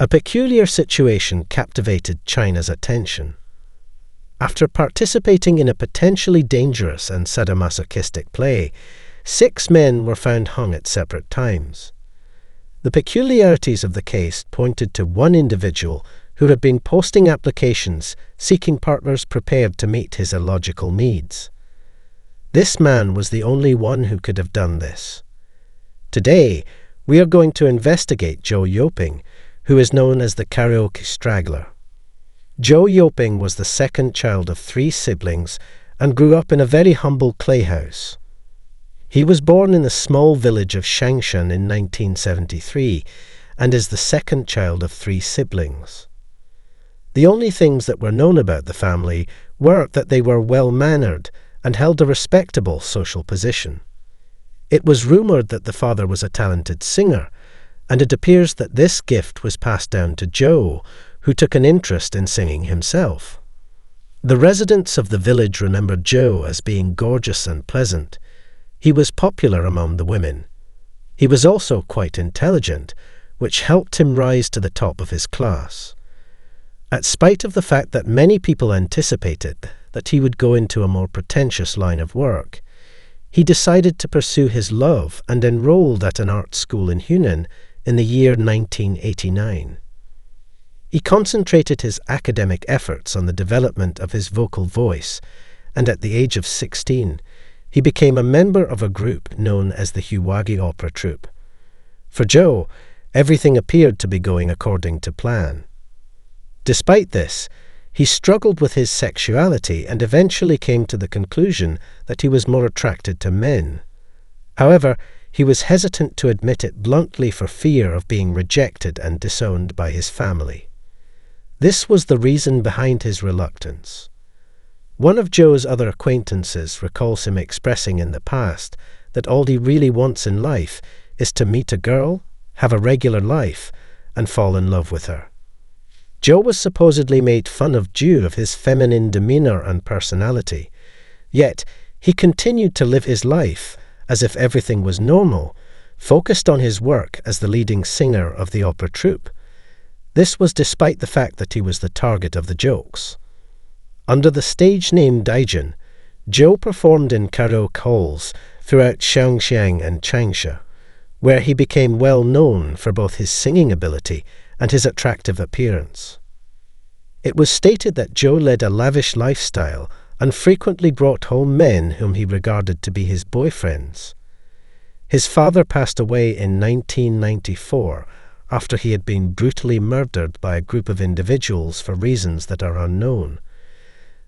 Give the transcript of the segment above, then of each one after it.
A peculiar situation captivated China's attention. After participating in a potentially dangerous and sadomasochistic play, 6 men were found hung at separate times. The peculiarities of the case pointed to one individual who had been posting applications seeking partners prepared to meet his illogical needs. This man was the only one who could have done this. Today, we are going to investigate Zhou Youping, who is known as the karaoke straggler. Zhou Youping was the second child of 3 siblings and grew up in a very humble clay house. He was born in the small village of Shangshan in 1973 and is the second child of 3 siblings. The only things that were known about the family were that they were well-mannered and held a respectable social position. It was rumored that the father was a talented singer, and it appears that this gift was passed down to Zhou, who took an interest in singing himself. The residents of the village remembered Zhou as being gorgeous and pleasant. He was popular among the women. He was also quite intelligent, which helped him rise to the top of his class. At spite of the fact that many people anticipated that he would go into a more pretentious line of work, he decided to pursue his love and enrolled at an art school in Hunan in the year 1989. He concentrated his academic efforts on the development of his vocal voice, and at the age of 16, he became a member of a group known as the Huwagi Opera Troupe. For Zhou, everything appeared to be going according to plan. Despite this, he struggled with his sexuality and eventually came to the conclusion that he was more attracted to men. However, he was hesitant to admit it bluntly for fear of being rejected and disowned by his family. This was the reason behind his reluctance. One of Zhou's other acquaintances recalls him expressing in the past that all he really wants in life is to meet a girl, have a regular life, and fall in love with her. Zhou was supposedly made fun of due to his feminine demeanor and personality, yet he continued to live his life as if everything was normal, focused on his work as the leading singer of the opera troupe. This was despite the fact that he was the target of the jokes. Under the stage name Daijin, Zhou performed in karaoke halls throughout Xiangxiang and Changsha, where he became well known for both his singing ability and his attractive appearance. It was stated that Zhou led a lavish lifestyle and frequently brought home men whom he regarded to be his boyfriends. His father passed away in 1994 after he had been brutally murdered by a group of individuals for reasons that are unknown.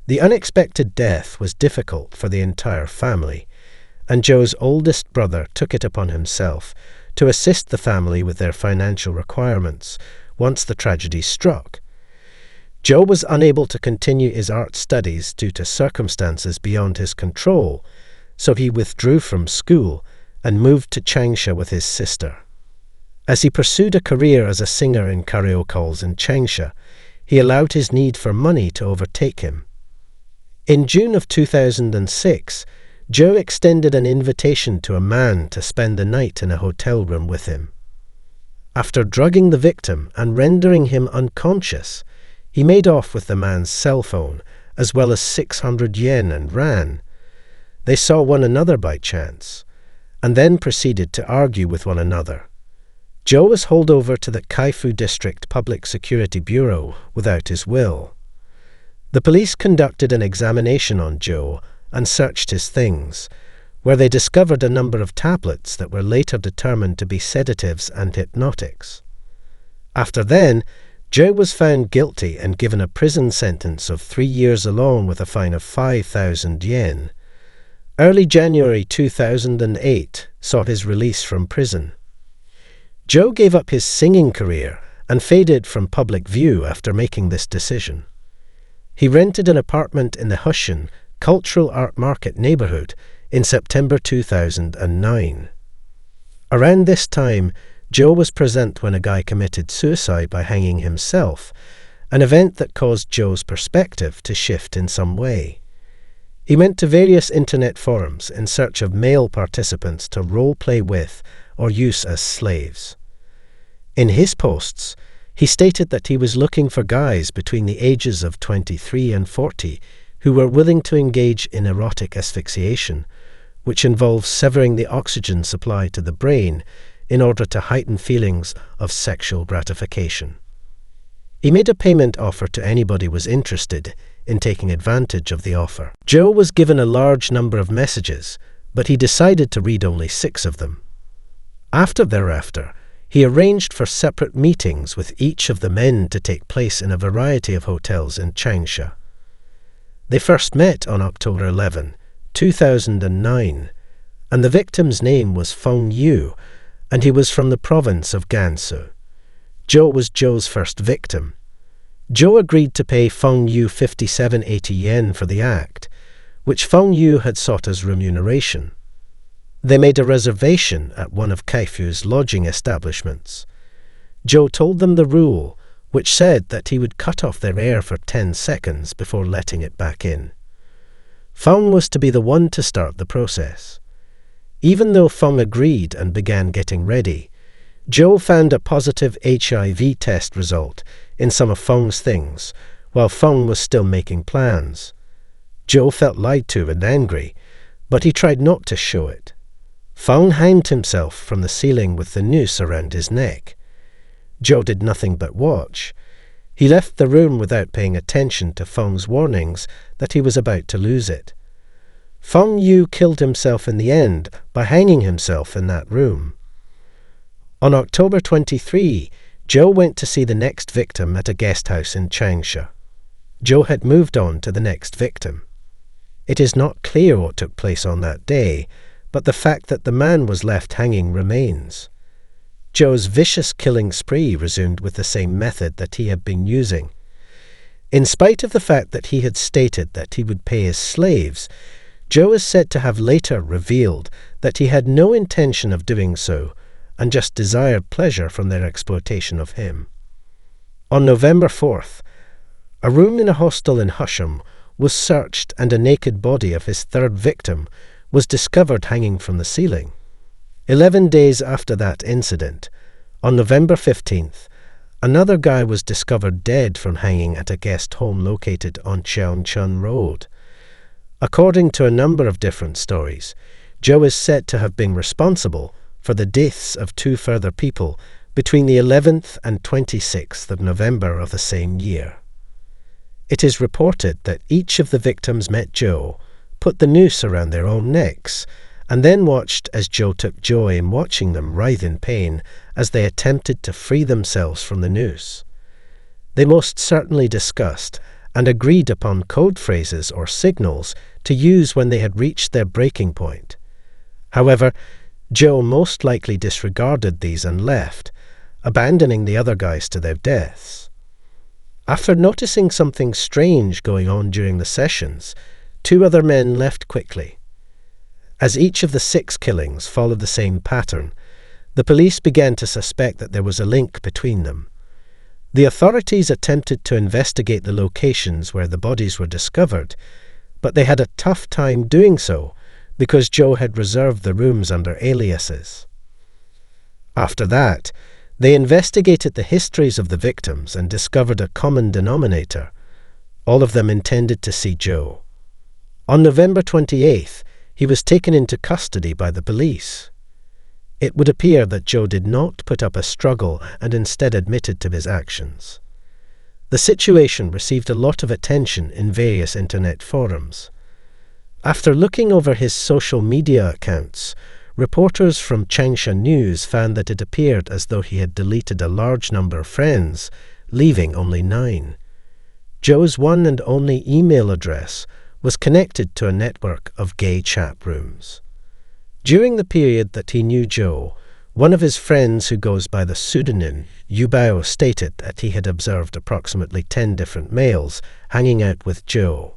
The unexpected death was difficult for the entire family, and Zhou's oldest brother took it upon himself to assist the family with their financial requirements once the tragedy struck. Zhou was unable to continue his art studies due to circumstances beyond his control, so he withdrew from school and moved to Changsha with his sister. As he pursued a career as a singer in karaoke halls in Changsha, he allowed his need for money to overtake him. In June of 2006, Zhou extended an invitation to a man to spend the night in a hotel room with him. After drugging the victim and rendering him unconscious, he made off with the man's cell phone, as well as 600 yen, and ran. They saw one another by chance, and then proceeded to argue with one another. Zhou was hauled over to the Kaifu District Public Security Bureau without his will. The police conducted an examination on Zhou and searched his things, where they discovered a number of tablets that were later determined to be sedatives and hypnotics. After then, Zhou was found guilty and given a prison sentence of 3 years along with a fine of 5,000 yen. Early January 2008 saw his release from prison. Zhou gave up his singing career and faded from public view after making this decision. He rented an apartment in the Hushin Cultural Art Market neighborhood in September 2009. Around this time, Zhou was present when a guy committed suicide by hanging himself, an event that caused Zhou's perspective to shift in some way. He went to various internet forums in search of male participants to role-play with or use as slaves. In his posts, He stated that he was looking for guys between the ages of 23 and 40 who were willing to engage in erotic asphyxiation, which involves severing the oxygen supply to the brain in order to heighten feelings of sexual gratification. He made a payment offer to anybody who was interested in taking advantage of the offer. Zhou was given a large number of messages, but he decided to read only 6 of them. Thereafter, he arranged for separate meetings with each of the men to take place in a variety of hotels in Changsha. They first met on October 11, 2009, and the victim's name was Feng Yu, and he was from the province of Gansu. Zhou was Zhou's first victim. Zhou agreed to pay Feng Yu 5780 yen for the act, which Feng Yu had sought as remuneration. They made a reservation at one of Kaifu's lodging establishments. Zhou told them the rule, which said that he would cut off their air for 10 seconds before letting it back in. Feng was to be the one to start the process. Even though Feng agreed and began getting ready, Zhou found a positive HIV test result in some of Feng's things, while Feng was still making plans. Zhou felt lied to and angry, but he tried not to show it. Feng hanged himself from the ceiling with the noose around his neck. Zhou did nothing but watch. He left the room without paying attention to Feng's warnings that he was about to lose it. Feng Yu killed himself in the end by hanging himself in that room. On October 23, Zhou went to see the next victim at a guest house in Changsha. Zhou had moved on to the next victim. It is not clear what took place on that day, but the fact that the man was left hanging remains. Zhou's vicious killing spree resumed with the same method that he had been using. In spite of the fact that he had stated that he would pay his slaves, Zhou is said to have later revealed that he had no intention of doing so and just desired pleasure from their exploitation of him. On November 4th, a room in a hostel in Husham was searched and a naked body of his third victim was discovered hanging from the ceiling. 11 days after that incident, on November 15th, another guy was discovered dead from hanging at a guest home located on Cheongchun Road. According to a number of different stories, Zhou is said to have been responsible for the deaths of 2 further people between the 11th and 26th of November of the same year. It is reported that each of the victims met Zhou, put the noose around their own necks, and then watched as Zhou took joy in watching them writhe in pain as they attempted to free themselves from the noose. They most certainly discussed and agreed upon code phrases or signals to use when they had reached their breaking point. However, Zhou most likely disregarded these and left, abandoning the other guys to their deaths. After noticing something strange going on during the sessions, 2 other men left quickly. As each of the 6 killings followed the same pattern, the police began to suspect that there was a link between them. The authorities attempted to investigate the locations where the bodies were discovered, but they had a tough time doing so because Zhou had reserved the rooms under aliases. After that, they investigated the histories of the victims and discovered a common denominator. All of them intended to see Zhou. On November 28th, he was taken into custody by the police. It would appear that Zhou did not put up a struggle and instead admitted to his actions. The situation received a lot of attention in various internet forums. After looking over his social media accounts, reporters from Changsha News found that it appeared as though he had deleted a large number of friends, leaving only 9. Zhou's one and only email address was connected to a network of gay chat rooms. During the period that he knew Zhou, one of his friends who goes by the pseudonym Yubao stated that he had observed approximately 10 different males hanging out with Zhou.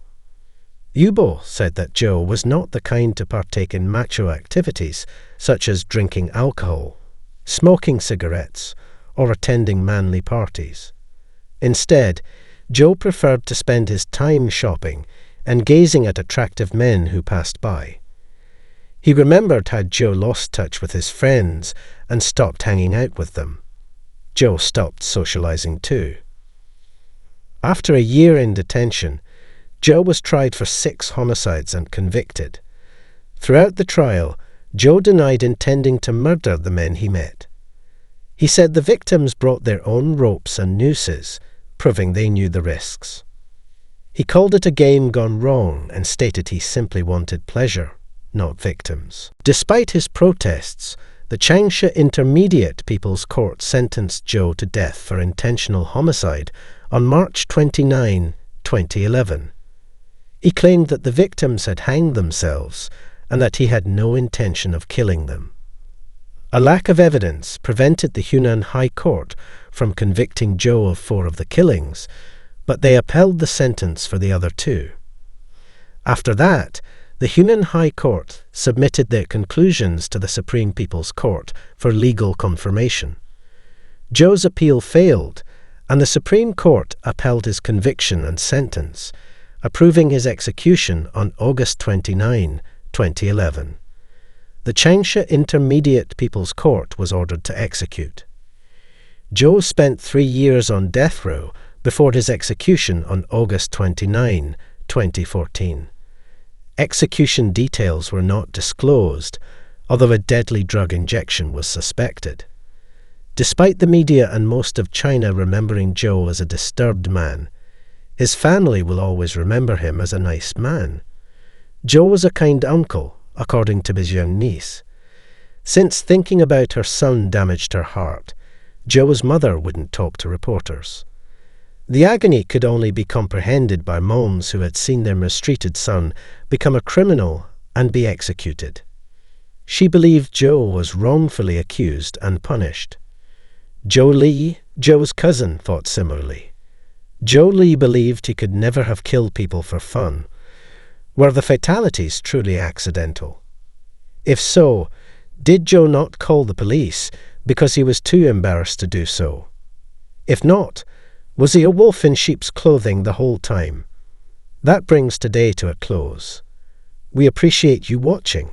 Yubo said that Zhou was not the kind to partake in macho activities such as drinking alcohol, smoking cigarettes, or attending manly parties. Instead, Zhou preferred to spend his time shopping and gazing at attractive men who passed by. He remembered how Zhou lost touch with his friends and stopped hanging out with them. Zhou stopped socializing too. After a year in detention, Zhou was tried for 6 homicides and convicted. Throughout the trial, Zhou denied intending to murder the men he met. He said the victims brought their own ropes and nooses, proving they knew the risks. He called it a game gone wrong and stated he simply wanted pleasure, not victims. Despite his protests, the Changsha Intermediate People's Court sentenced Zhou to death for intentional homicide on March 29, 2011. He claimed that the victims had hanged themselves and that he had no intention of killing them. A lack of evidence prevented the Hunan High Court from convicting Zhou of 4 of the killings, but they upheld the sentence for the other 2. After that, the Hunan High Court submitted their conclusions to the Supreme People's Court for legal confirmation. Zhou's appeal failed, and the Supreme Court upheld his conviction and sentence, approving his execution on August 29, 2011. The Changsha Intermediate People's Court was ordered to execute. Zhou spent 3 years on death row before his execution on August 29, 2014. Execution details were not disclosed, although a deadly drug injection was suspected. Despite the media and most of China remembering Zhou as a disturbed man, his family will always remember him as a nice man. Zhou was a kind uncle, according to his young niece. Since thinking about her son damaged her heart, Zhou's mother wouldn't talk to reporters. The agony could only be comprehended by moms who had seen their mistreated son become a criminal and be executed. She believed Zhou was wrongfully accused and punished. Zhou Li, Zhou's cousin, thought similarly. Zhou Li believed he could never have killed people for fun. Were the fatalities truly accidental? If so, did Zhou not call the police because he was too embarrassed to do so? If not, was he a wolf in sheep's clothing the whole time? That brings today to a close. We appreciate you watching.